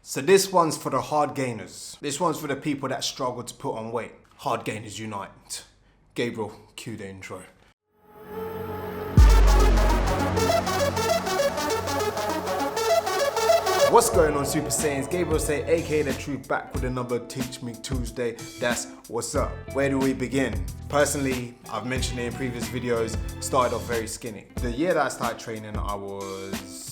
So this one's for the hard gainers. This one's for the people that struggle to put on weight. Hard gainers unite. Gabriel, cue the intro. What's going on, Super Saiyans? Gabriel Say, aka The Truth, back with another Teach Me Tuesday. That's what's up. Where do we begin? Personally, I've mentioned it in previous videos, started off very skinny. The year that I started training, I was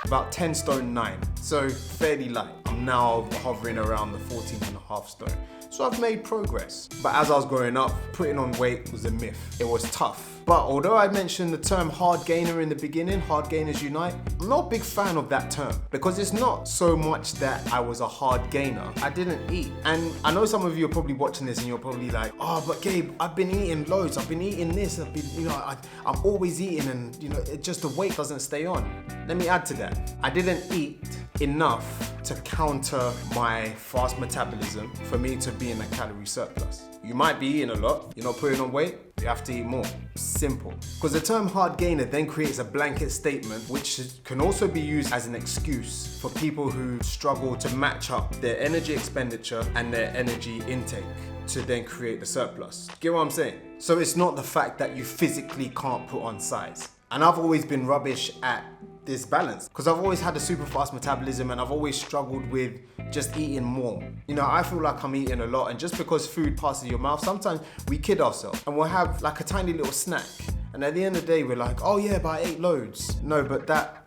about 10 stone 9, so fairly light. I'm now hovering around the 14.5 stone. So I've made progress. But as I was growing up, putting on weight was a myth. It was tough. But although I mentioned the term hard gainer in the beginning, Hardgainers unite, I'm not a big fan of that term because it's not so much that I was a hard gainer. I didn't eat. And I know some of you are probably watching this and you're probably like, oh, but Gabe, I've been eating loads. I've been eating this. I've been, I'm always eating and, it just the weight doesn't stay on. Let me add to that. I didn't eat enough to counter my fast metabolism for me to be in a calorie surplus. You might be eating a lot, you're not putting on weight, you have to eat more. Simple. Because the term hard gainer then creates a blanket statement which can also be used as an excuse for people who struggle to match up their energy expenditure and their energy intake to then create the surplus. Get what I'm saying? So it's not the fact that you physically can't put on size. And I've always been rubbish at this balance because I've always had a super fast metabolism and I've always struggled with just eating more. I feel like I'm eating a lot, and just because food passes your mouth, sometimes we kid ourselves and we'll have like a tiny little snack, and at the end of the day we're like, oh yeah, but I ate loads. No, but that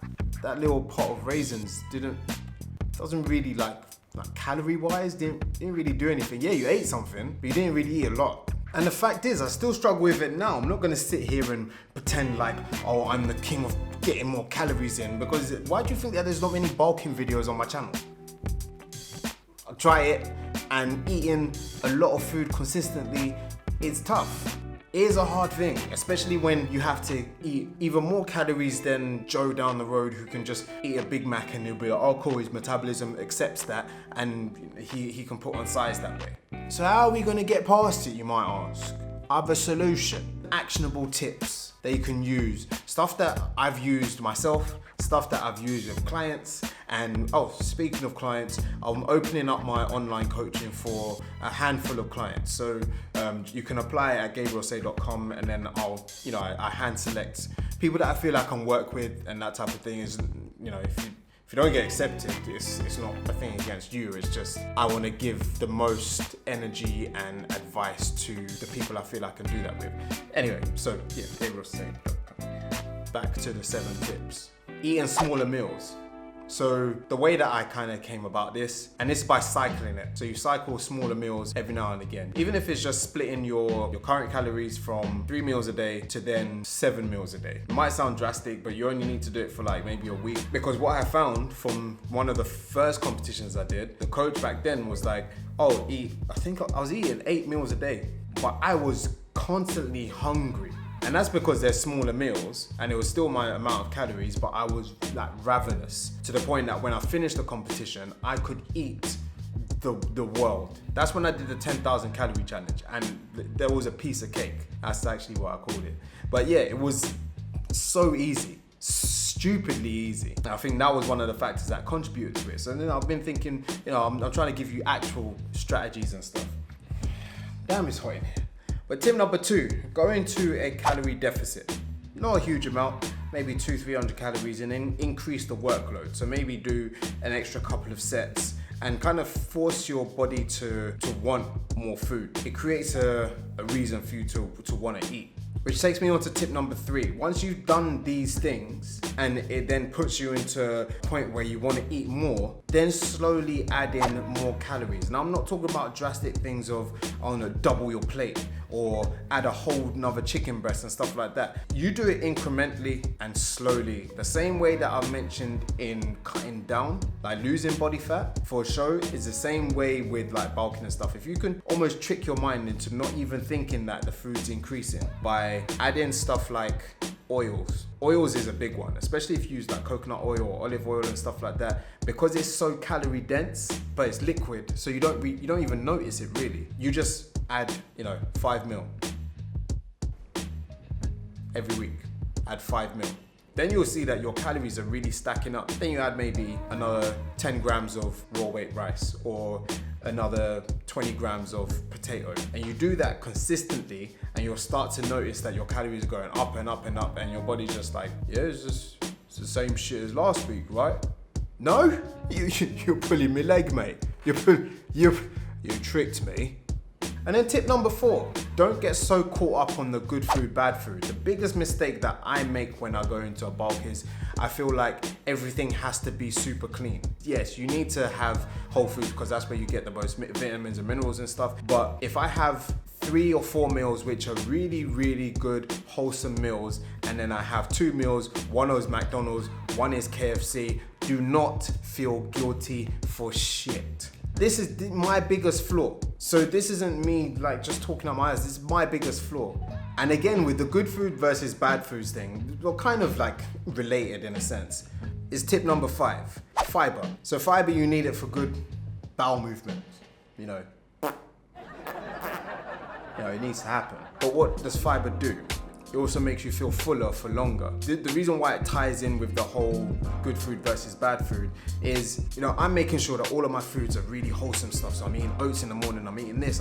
little pot of raisins doesn't really like calorie wise didn't really do anything. Yeah, you ate something, but you didn't really eat a lot. And the fact is, I still struggle with it now. I'm not gonna sit here and pretend like, oh, I'm the king of getting more calories in, because why do you think that there's not many bulking videos on my channel? I'll try it, and eating a lot of food consistently is tough. It is a hard thing, especially when you have to eat even more calories than Joe down the road who can just eat a Big Mac and he'll be like, oh cool, his metabolism accepts that and he can put on size that way. So how are we gonna get past it, you might ask? I have a solution. Actionable tips that you can use. Stuff that I've used myself, stuff that I've used with clients. And speaking of clients, I'm opening up my online coaching for a handful of clients. So you can apply at gabrielsay.com, and then I hand select people that I feel I can work with, and that type of thing is, if you don't get accepted, it's not a thing against you. It's just I want to give the most energy and advice to the people I feel I can do that with. Anyway, so yeah, Gabriel Say. Back to the 7 tips. Eating smaller meals. So the way that I kind of came about this, and it's by cycling it. So you cycle smaller meals every now and again. Even if it's just splitting your current calories from 3 meals a day to then 7 meals a day. It might sound drastic, but you only need to do it for like maybe a week. Because what I found from one of the first competitions I did, the coach back then was like, oh, I think I was eating 8 meals a day, but I was constantly hungry. And that's because they're smaller meals and it was still my amount of calories, but I was like ravenous to the point that when I finished the competition, I could eat the world. That's when I did the 10,000 calorie challenge, and there was a piece of cake. That's actually what I called it. But yeah, it was so easy, stupidly easy. And I think that was one of the factors that contributed to it. So then I've been thinking, I'm trying to give you actual strategies and stuff. Damn, it's hot in here. But tip number 2, go into a calorie deficit. Not a huge amount, maybe 200-300 calories, and then increase the workload. So maybe do an extra couple of sets and kind of force your body to want more food. It creates a reason for you to want to eat. Which takes me on to tip number 3. Once you've done these things and it then puts you into a point where you want to eat more, then slowly add in more calories. Now I'm not talking about drastic things of, double your plate or add a whole nother chicken breast and stuff like that. You do it incrementally and slowly. The same way that I mentioned in cutting down, like losing body fat for a show, is the same way with like bulking and stuff. If you can almost trick your mind into not even thinking that the food's increasing by adding stuff like oils. Oils is a big one, especially if you use like coconut oil or olive oil and stuff like that, because it's so calorie dense, but it's liquid, so you don't even notice it really. You just add 5 mil every week. Add 5 mil. then you'll see that your calories are really stacking up. Then you add maybe another 10 grams of raw weight rice or another 20 grams of potato. And you do that consistently and you'll start to notice that your calories are going up and up and up and your body's just like, yeah, it's the same shit as last week, right? No? You're pulling my leg, mate. You tricked me. And then tip number 4, don't get so caught up on the good food, bad food. The biggest mistake that I make when I go into a bulk is I feel like everything has to be super clean. Yes, you need to have whole foods because that's where you get the most vitamins and minerals and stuff. But if I have 3 or 4 meals which are really, really good, wholesome meals, and then I have 2 meals, one is McDonald's, one is KFC, do not feel guilty for shit. This is my biggest flaw. So this isn't me like just talking out my ass, this is my biggest flaw. And again, with the good food versus bad foods thing, we're kind of like related in a sense, is tip number 5, fiber. So fiber, you need it for good bowel movement, you know, it needs to happen. But what does fiber do? It also makes you feel fuller for longer. The reason why it ties in with the whole good food versus bad food is, I'm making sure that all of my foods are really wholesome stuff. So I'm eating oats in the morning, I'm eating this,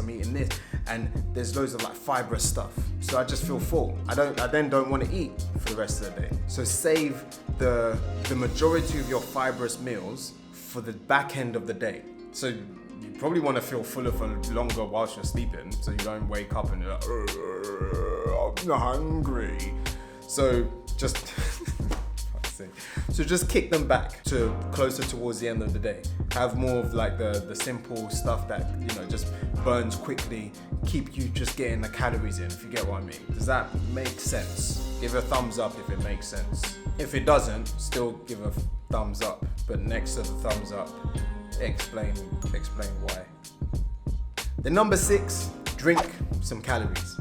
and there's loads of like fibrous stuff. So I just feel full. I then don't want to eat for the rest of the day. So save the majority of your fibrous meals for the back end of the day. So you probably want to feel fuller for longer whilst you're sleeping, so you don't wake up and you're like, I'm hungry. So just just kick them back to closer towards the end of the day. Have more of like the simple stuff that just burns quickly, keep you just getting the calories in, if you get what I mean. Does that make sense? Give a thumbs up if it makes sense. If it doesn't, still give a thumbs up, but next to the thumbs up, explain why. The number 6, drink some calories.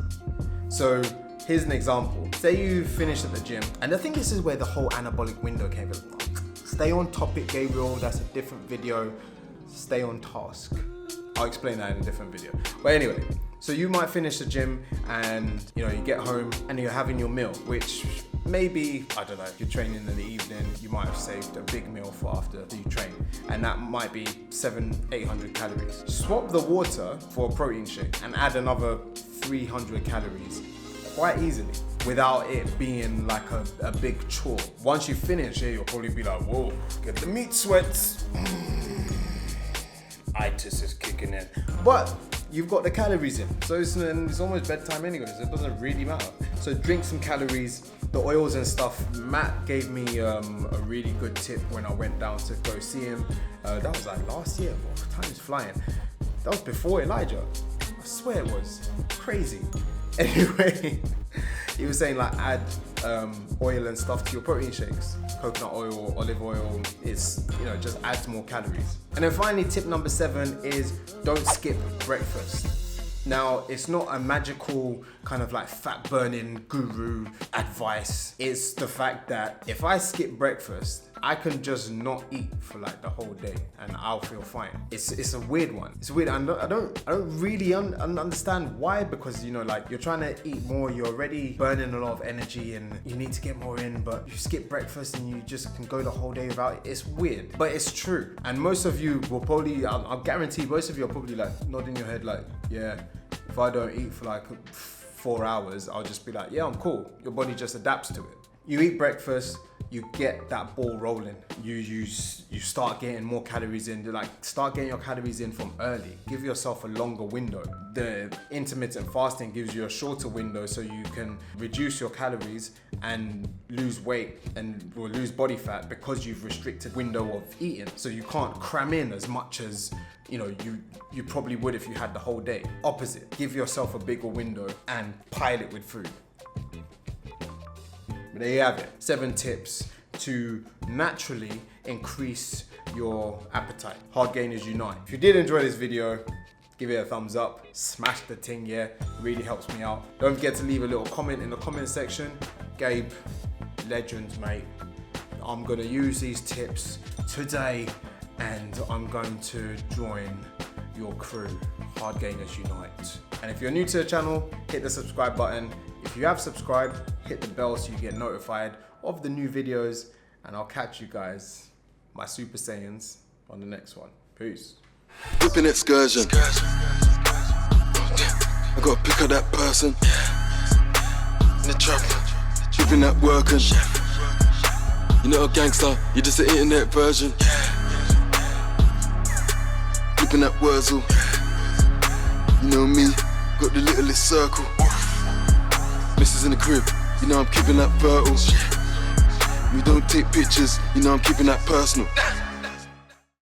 So here's an example. Say you finish at the gym, and I think this is where the whole anabolic window came from. Stay on topic, Gabriel, that's a different video. Stay on task. I'll explain that in a different video. But anyway, so you might finish the gym and you get home and you're having your meal, which maybe, I don't know, if you're training in the evening, you might have saved a big meal for after you train, and that might be 700-800 calories. Swap the water for a protein shake and add another 300 calories quite easily without it being like a big chore. Once you finish it, you'll probably be like, whoa, get the meat sweats. Itis is kicking in. But you've got the calories in. So it's almost bedtime anyway, so it doesn't really matter. So drink some calories, the oils and stuff. Matt gave me a really good tip when I went down to go see him. That was like last year, bro. Time's flying. That was before Elijah. I swear it was. Crazy. Anyway, he was saying like add oil and stuff to your protein shakes. Coconut oil, olive oil, it's, just adds more calories. And then finally, tip number 7 is don't skip breakfast. Now, it's not a magical kind of like fat burning guru advice. It's the fact that if I skip breakfast, I can just not eat for like the whole day and I'll feel fine. It's a weird one. It's weird. I don't really understand why, because like you're trying to eat more, you're already burning a lot of energy and you need to get more in, but you skip breakfast and you just can go the whole day without it. It's weird, but it's true. And most of you will probably, I'll guarantee most of you are probably like nodding your head like, yeah, if I don't eat for like 4 hours, I'll just be like, yeah, I'm cool. Your body just adapts to it. You eat breakfast, you get that ball rolling. You start getting more calories in. Start getting your calories in from early. Give yourself a longer window. The intermittent fasting gives you a shorter window, so you can reduce your calories and lose weight or lose body fat because you've restricted window of eating. So you can't cram in as much as you probably would if you had the whole day. Opposite, give yourself a bigger window and pile it with food. But there you have it. 7 tips to naturally increase your appetite. Hardgainers unite. If you did enjoy this video, give it a thumbs up, smash the thing, yeah, it really helps me out. Don't forget to leave a little comment in the comment section. Gabe, legends, mate. I'm gonna use these tips today and I'm going to join your crew, Hardgainers Unite. And if you're new to the channel, hit the subscribe button. If you have subscribed, hit the bell so you get notified of the new videos, and I'll catch you guys, my Super Saiyans, on the next one. Peace. Whipping excursion. I gotta pick up that person. In the trap, whipping that working. You're not a gangster, you're just an internet version. Whipping that Wurzel. You know me, got the littlest circle. Missus in the crib, you know I'm keeping that fertile. We don't take pictures, you know I'm keeping that personal.